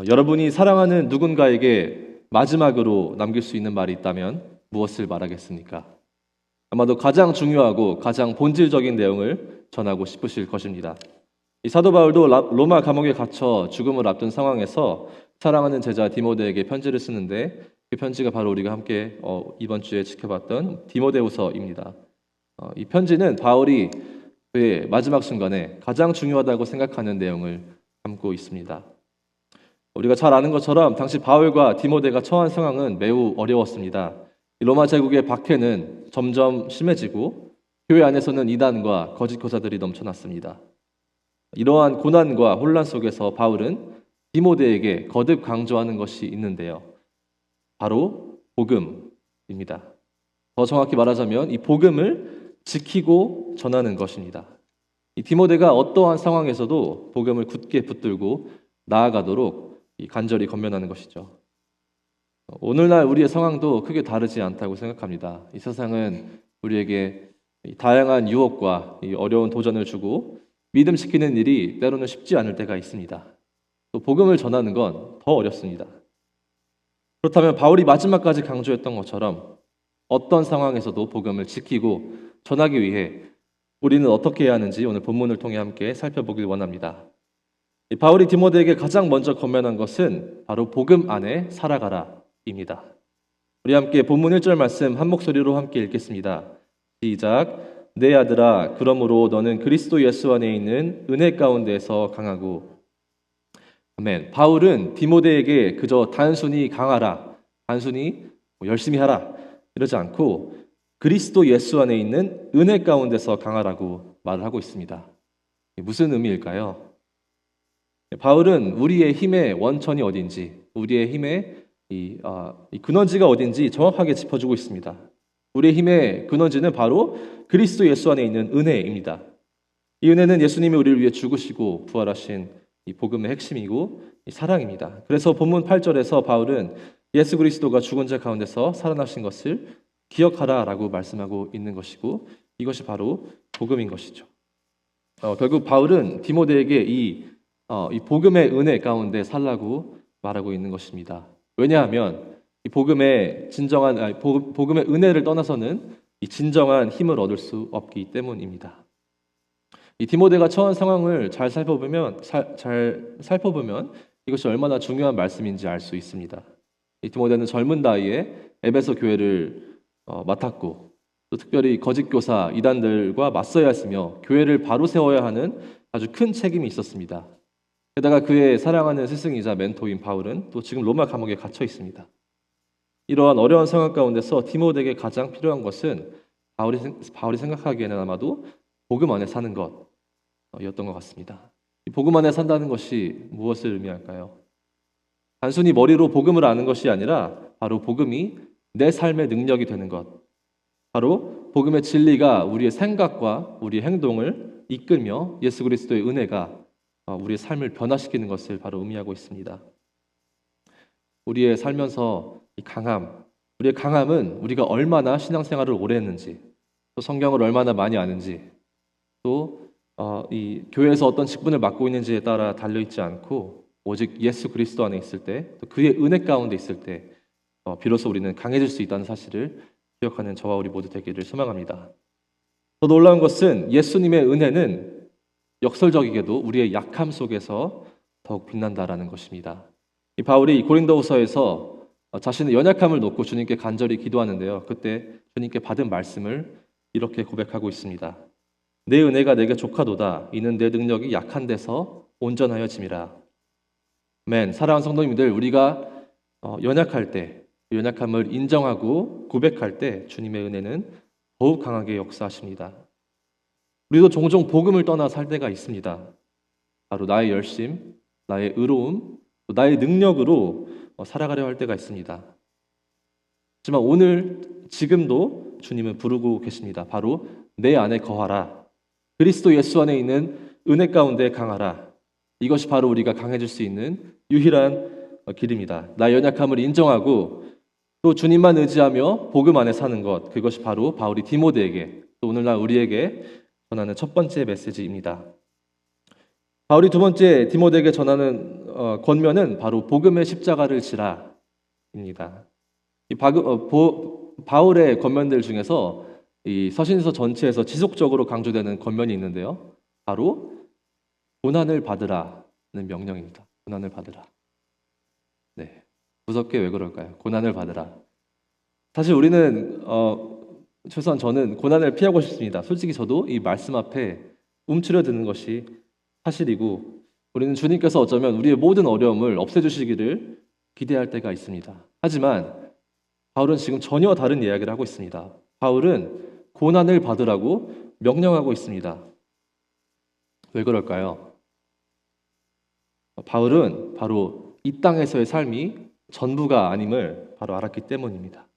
여러분이 사랑하는 누군가에게 마지막으로 남길 수 있는 말이 있다면 무엇을 말하겠습니까? 아마도 가장 중요하고 가장 본질적인 내용을 전하고 싶으실 것입니다. 이 사도 바울도 로마 감옥에 갇혀 죽음을 앞둔 상황에서 사랑하는 제자 디모데에게 편지를 쓰는데, 그 편지가 바로 우리가 함께 이번 주에 지켜봤던 디모데후서입니다. 이 편지는 바울이 그의 마지막 순간에 가장 중요하다고 생각하는 내용을 담고 있습니다. 우리가 잘 아는 것처럼 당시 바울과 디모데가 처한 상황은 매우 어려웠습니다. 로마 제국의 박해는 점점 심해지고 교회 안에서는 이단과 거짓 교사들이 넘쳐났습니다. 이러한 고난과 혼란 속에서 바울은 디모데에게 거듭 강조하는 것이 있는데요. 바로 복음입니다. 더 정확히 말하자면 이 복음을 지키고 전하는 것입니다. 이 디모데가 어떠한 상황에서도 복음을 굳게 붙들고 나아가도록 간절히 권면하는 것이죠. 오늘날 우리의 상황도 크게 다르지 않다고 생각합니다. 이 세상은 우리에게 다양한 유혹과 어려운 도전을 주고 믿음 지키는 일이 때로는 쉽지 않을 때가 있습니다. 또 복음을 전하는 건 더 어렵습니다. 그렇다면 바울이 마지막까지 강조했던 것처럼 어떤 상황에서도 복음을 지키고 전하기 위해 우리는 어떻게 해야 하는지 오늘 본문을 통해 함께 살펴보길 원합니다. 바울이 디모데에게 가장 먼저 권면한 것은 바로 복음 안에 살아가라입니다. 우리 함께 본문 1절 말씀 한 목소리로 함께 읽겠습니다. 시작. 내 아들아, 그러므로 너는 그리스도 예수 안에 있는 은혜 가운데서 강하고. 아멘. 바울은 디모데에게 그저 단순히 강하라, 단순히 열심히 하라 이러지 않고 그리스도 예수 안에 있는 은혜 가운데서 강하라고 말을 하고 있습니다. 무슨 의미일까요? 바울은 우리의 힘의 원천이 어딘지, 우리의 힘의 이 근원지가 어딘지 정확하게 짚어주고 있습니다. 우리의 힘의 근원지는 바로 그리스도 예수 안에 있는 은혜입니다. 이 은혜는 예수님이 우리를 위해 죽으시고 부활하신 이 복음의 핵심이고 이 사랑입니다. 그래서 본문 8절에서 바울은 예수 그리스도가 죽은 자 가운데서 살아나신 것을 기억하라라고 말씀하고 있는 것이고, 이것이 바로 복음인 것이죠. 결국 바울은 디모데에게 이 복음의 은혜 가운데 살라고 말하고 있는 것입니다. 왜냐하면 이 복음의 은혜를 떠나서는 이 진정한 힘을 얻을 수 없기 때문입니다. 이 디모데가 처한 상황을 잘 살펴보면 이것이 얼마나 중요한 말씀인지 알 수 있습니다. 이 디모데는 젊은 나이에 에베소 교회를 맡았고, 또 특별히 거짓 교사 이단들과 맞서야 했으며 교회를 바로 세워야 하는 아주 큰 책임이 있었습니다. 게다가 그의 사랑하는 스승이자 멘토인 바울은 또 지금 로마 감옥에 갇혀 있습니다. 이러한 어려운 상황 가운데서 디모데에게 가장 필요한 것은 바울이 생각하기에는 아마도 복음 안에 사는 것이었던 것 같습니다. 이 복음 안에 산다는 것이 무엇을 의미할까요? 단순히 머리로 복음을 아는 것이 아니라 바로 복음이 내 삶의 능력이 되는 것, 바로 복음의 진리가 우리의 생각과 우리의 행동을 이끌며 예수 그리스도의 은혜가 우리의 삶을 변화시키는 것을 바로 의미하고 있습니다. 우리의 살면서 우리의 강함은 우리가 얼마나 신앙생활을 오래 했는지, 또 성경을 얼마나 많이 아는지, 또 이 교회에서 어떤 직분을 맡고 있는지에 따라 달려있지 않고 오직 예수 그리스도 안에 있을 때, 또 그의 은혜 가운데 있을 때 비로소 우리는 강해질 수 있다는 사실을 기억하는 저와 우리 모두 되기를 소망합니다. 더 놀라운 것은 예수님의 은혜는 역설적이게도 우리의 약함 속에서 더욱 빛난다라는 것입니다. 이 바울이 고린도후서에서 자신의 연약함을 놓고 주님께 간절히 기도하는데요. 그때 주님께 받은 말씀을 이렇게 고백하고 있습니다. 내 은혜가 내게 족하도다. 이는 내 능력이 약한 데서 온전하여짐이라. 아멘. 사랑하는 성도님들, 우리가 연약할 때, 연약함을 인정하고 고백할 때 주님의 은혜는 더욱 강하게 역사하십니다. 우리도 종종 복음을 떠나 살 때가 있습니다. 바로 나의 열심, 나의 의로움, 또 나의 능력으로 살아가려 할 때가 있습니다. 하지만 오늘 지금도 주님은 부르고 계십니다. 바로 내 안에 거하라. 그리스도 예수 안에 있는 은혜 가운데 강하라. 이것이 바로 우리가 강해질 수 있는 유일한 길입니다. 나의 연약함을 인정하고 또 주님만 의지하며 복음 안에 사는 것, 그것이 바로 바울이 디모데에게, 또 오늘날 우리에게 전하는 첫 번째 메시지입니다. 바울이 두 번째 디모데에게 전하는 권면은 바로 복음의 십자가를 지라입니다. 바울의 권면들 중에서 이 서신서 전체에서 지속적으로 강조되는 권면이 있는데요. 바로 고난을 받으라는 명령입니다. 고난을 받으라. 네, 무섭게 왜 그럴까요? 고난을 받으라. 사실 우리는 최소한 저는 고난을 피하고 싶습니다. 솔직히 저도 이 말씀 앞에 움츠려드는 것이 사실이고, 우리는 주님께서 어쩌면 우리의 모든 어려움을 없애주시기를 기대할 때가 있습니다. 하지만 바울은 지금 전혀 다른 이야기를 하고 있습니다. 바울은 고난을 받으라고 명령하고 있습니다. 왜 그럴까요? 바울은 바로 이 땅에서의 삶이 전부가 아님을 바로 알았기 때문입니다.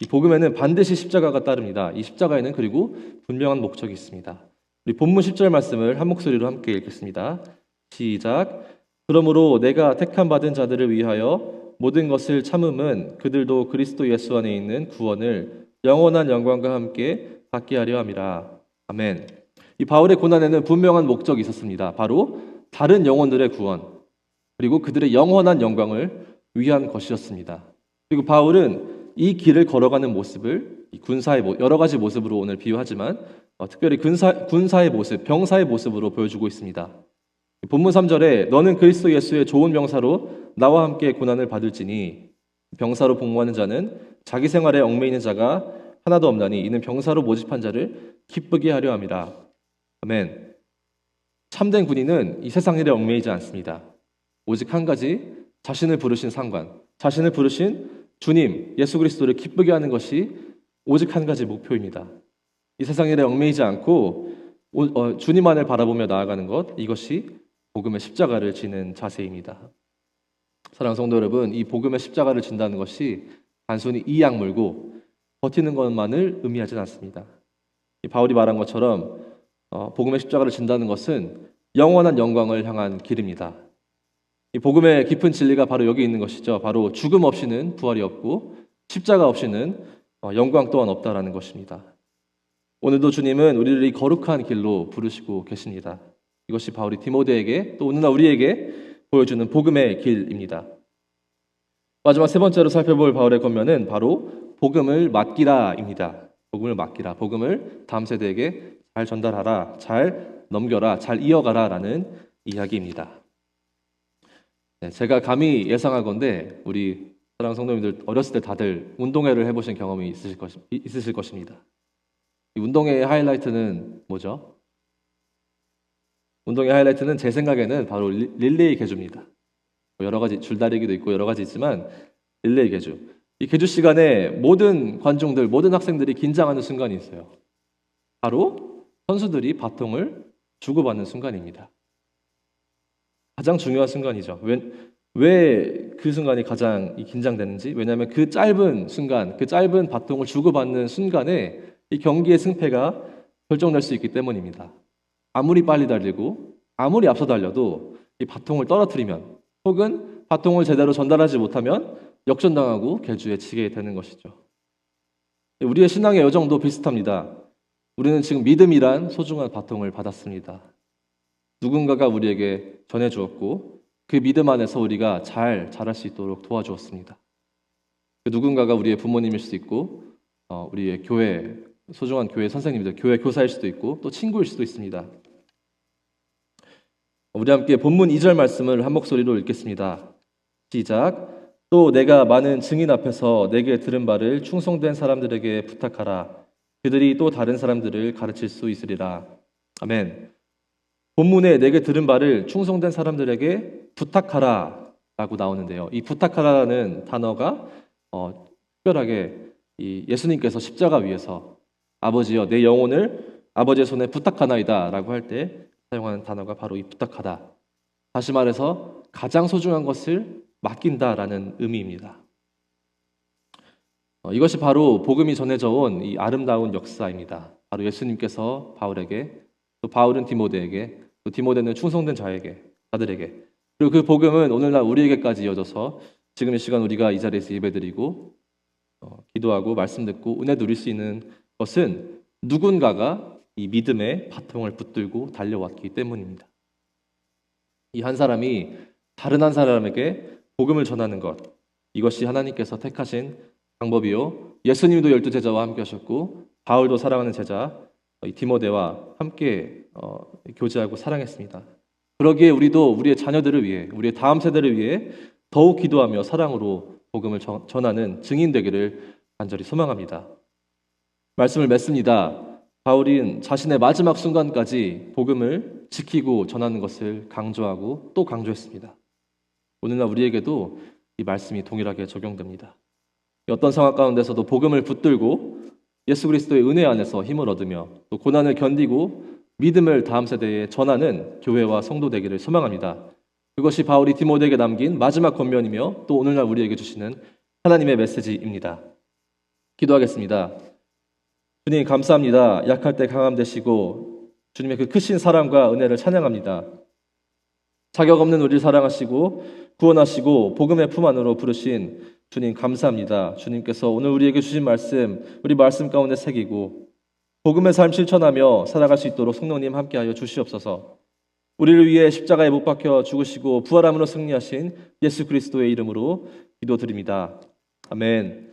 이 복음에는 반드시 십자가가 따릅니다. 이 십자가에는 그리고 분명한 목적이 있습니다. 우리 본문 10절 말씀을 한 목소리로 함께 읽겠습니다. 시작. 그러므로 내가 택함 받은 자들을 위하여 모든 것을 참음은 그들도 그리스도 예수 안에 있는 구원을 영원한 영광과 함께 받게 하려 함이라. 아멘. 이 바울의 고난에는 분명한 목적이 있었습니다. 바로 다른 영혼들의 구원, 그리고 그들의 영원한 영광을 위한 것이었습니다. 그리고 바울은 이 길을 걸어가는 모습을 군사의 여러 가지 모습으로 오늘 비유하지만 특별히 군사의 모습, 병사의 모습으로 보여주고 있습니다. 본문 3절에 너는 그리스도 예수의 좋은 병사로 나와 함께 고난을 받을지니 병사로 복무하는 자는 자기 생활에 얽매이는 자가 하나도 없나니 이는 병사로 모집한 자를 기쁘게 하려 함이라. 아멘. 참된 군인은 이 세상 일에 얽매이지 않습니다. 오직 한 가지, 자신을 부르신 상관, 자신을 부르신 주님 예수 그리스도를 기쁘게 하는 것이 오직 한 가지 목표입니다. 이 세상 일에 얽매이지 않고 주님만을 바라보며 나아가는 것, 이것이 복음의 십자가를 지는 자세입니다. 사랑하는 성도 여러분, 이 복음의 십자가를 진다는 것이 단순히 이악 물고 버티는 것만을 의미하지는 않습니다. 바울이 말한 것처럼 복음의 십자가를 진다는 것은 영원한 영광을 향한 길입니다. 이 복음의 깊은 진리가 바로 여기 있는 것이죠. 바로 죽음 없이는 부활이 없고 십자가 없이는 영광 또한 없다라는 것입니다. 오늘도 주님은 우리를 이 거룩한 길로 부르시고 계십니다. 이것이 바울이 디모데에게 또 오늘날 우리에게 보여주는 복음의 길입니다. 마지막 세 번째로 살펴볼 바울의 권면은 바로 복음을 맡기라입니다. 복음을 맡기라. 복음을 다음 세대에게 잘 전달하라, 잘 넘겨라, 잘 이어가라라는 이야기입니다. 네, 제가 감히 예상하건대 우리 사랑하는 성도님들 어렸을 때 다들 운동회를 해보신 경험이 있으실 것입니다. 이 운동회의 하이라이트는 뭐죠? 운동의 하이라이트는 제 생각에는 바로 릴레이 계주입니다. 여러 가지 줄다리기도 있고 여러 가지 있지만 릴레이 계주. 이 계주 시간에 모든 관중들, 모든 학생들이 긴장하는 순간이 있어요. 바로 선수들이 바통을 주고받는 순간입니다. 가장 중요한 순간이죠. 왜 그 순간이 가장 긴장되는지? 왜냐하면 그 짧은 순간, 그 짧은 바통을 주고받는 순간에 이 경기의 승패가 결정될 수 있기 때문입니다. 아무리 빨리 달리고 아무리 앞서 달려도 이 바통을 떨어뜨리면 혹은 바통을 제대로 전달하지 못하면 역전당하고 계주에 치게 되는 것이죠. 우리의 신앙의 여정도 비슷합니다. 우리는 지금 믿음이란 소중한 바통을 받았습니다. 누군가가 우리에게 전해주었고 그 믿음 안에서 우리가 잘 자랄 수 있도록 도와주었습니다. 그 누군가가 우리의 부모님일 수도 있고 우리의 교회, 소중한 교회 선생님들, 교회 교사일 수도 있고 또 친구일 수도 있습니다. 우리 함께 본문 2절 말씀을 한 목소리로 읽겠습니다. 시작. 또 내가 많은 증인 앞에서 내게 들은 바를 충성된 사람들에게 부탁하라. 그들이 또 다른 사람들을 가르칠 수 있으리라. 아멘. 본문에 내게 들은 바를 충성된 사람들에게 부탁하라 라고 나오는데요. 이 부탁하라는 단어가 특별하게 예수님께서 십자가 위에서 아버지여 내 영혼을 아버지의 손에 부탁하나이다 라고 할 때 사용하는 단어가 바로 이 부탁하다. 다시 말해서 가장 소중한 것을 맡긴다라는 의미입니다. 이것이 바로 복음이 전해져 온 이 아름다운 역사입니다. 바로 예수님께서 바울에게, 또 바울은 디모데에게, 또 디모데는 충성된 자들에게, 그리고 그 복음은 오늘날 우리에게까지 이어져서 지금 이 시간 우리가 이 자리에서 예배드리고 기도하고 말씀 듣고 은혜 누릴 수 있는 것은 누군가가 이 믿음의 바통을 붙들고 달려왔기 때문입니다. 이 한 사람이 다른 한 사람에게 복음을 전하는 것, 이것이 하나님께서 택하신 방법이요. 예수님도 12제자와 함께 하셨고 바울도 사랑하는 제자 이 디모데와 함께 교제하고 사랑했습니다. 그러기에 우리도 우리의 자녀들을 위해, 우리의 다음 세대를 위해 더욱 기도하며 사랑으로 복음을 전하는 증인 되기를 간절히 소망합니다. 말씀을 맺습니다. 바울은 자신의 마지막 순간까지 복음을 지키고 전하는 것을 강조하고 또 강조했습니다. 오늘날 우리에게도 이 말씀이 동일하게 적용됩니다. 어떤 상황 가운데서도 복음을 붙들고 예수 그리스도의 은혜 안에서 힘을 얻으며 또 고난을 견디고 믿음을 다음 세대에 전하는 교회와 성도 되기를 소망합니다. 그것이 바울이 디모데에게 남긴 마지막 권면이며 또 오늘날 우리에게 주시는 하나님의 메시지입니다. 기도하겠습니다. 주님 감사합니다. 약할 때 강함 되시고 주님의 그 크신 사랑과 은혜를 찬양합니다. 자격 없는 우리를 사랑하시고 구원하시고 복음의 품 안으로 부르신 주님 감사합니다. 주님께서 오늘 우리에게 주신 말씀, 우리 말씀 가운데 새기고 복음의 삶 실천하며 살아갈 수 있도록 성령님 함께하여 주시옵소서. 우리를 위해 십자가에 못 박혀 죽으시고 부활함으로 승리하신 예수 그리스도의 이름으로 기도드립니다. 아멘.